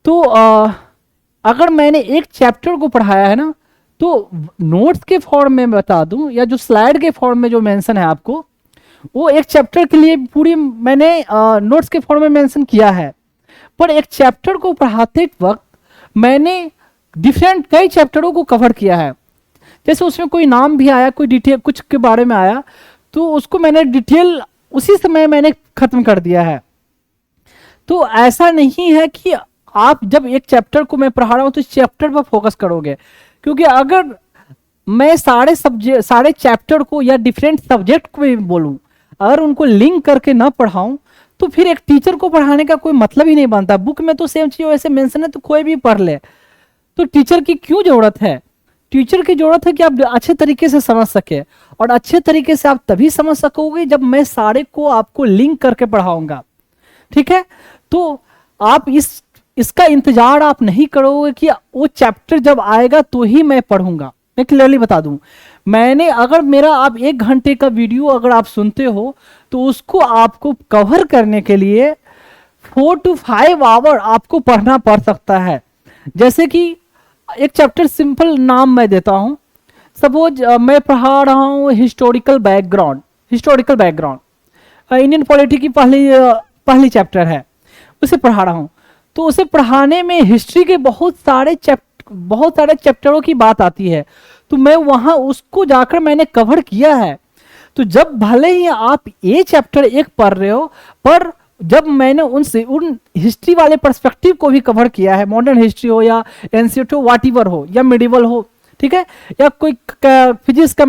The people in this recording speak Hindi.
तो अगर मैंने एक चैप्टर को पढ़ाया है ना, तो नोट्स के फॉर्म में बता दूं या जो स्लाइड के फॉर्म में जो मेंशन है आपको, वो एक चैप्टर के लिए पूरी मैंने नोट्स के फॉर्म में मेंशन किया है। पर एक चैप्टर को पढ़ाते वक्त मैंने डिफरेंट कई चैप्टरों को कवर किया है। जैसे उसमें कोई नाम भी आया, कोई डिटेल कुछ के बारे में आया, तो उसको मैंने डिटेल उसी समय मैंने खत्म कर दिया है। तो ऐसा नहीं है कि आप जब एक चैप्टर को मैं पढ़ा रहा हूं तो इस चैप्टर पर फोकस करोगे, क्योंकि अगर मैं सारे चैप्टर को या डिफरेंट सब्जेक्ट को भी बोलूं, अगर उनको लिंक करके ना पढ़ाऊं, तो फिर एक टीचर को पढ़ाने का कोई मतलब ही नहीं बनता। बुक में तो सेम चीज वैसे मेंशन है तो कोई भी पढ़ ले, तो टीचर की क्यों जरूरत है? टीचर की जरूरत है कि आप अच्छे तरीके से समझ सके, और अच्छे तरीके से आप तभी समझ सकोगे जब मैं सारे को आपको लिंक करके पढ़ाऊंगा। ठीक है, तो आप इसका इंतजार आप नहीं करोगे कि वो चैप्टर जब आएगा तो ही मैं पढ़ूंगा। मैं क्लियरली बता दूं, मैंने अगर मेरा आप 1 घंटे का वीडियो अगर आप सुनते हो, तो उसको आपको कवर करने के लिए 4 to 5 आवर आपको पढ़ना पड़ सकता है। जैसे कि एक चैप्टर सिंपल नाम मैं देता हूं, सपोज मैं पढ़ा रहा हूं हिस्टोरिकल बैकग्राउंड, इंडियन पॉलिटी की पहली चैप्टर है, उसे पढ़ा रहा हूं। तो उसे पढ़ाने में हिस्ट्री के बहुत सारे चैप्टरों की बात आती है, तो मैं वहां उसको जाकर मैंने कवर किया है। तो जब भले ही आप ये चैप्टर एक पढ़ रहे हो, पर जब मैंने उन हिस्ट्री वाले पर्सपेक्टिव को भी कवर किया है, मॉडर्न हिस्ट्री हो या एंशिएंट हो, व्हाटएवर हो या मिडिवल हो, ठीक है, या कोई फिजिक्स का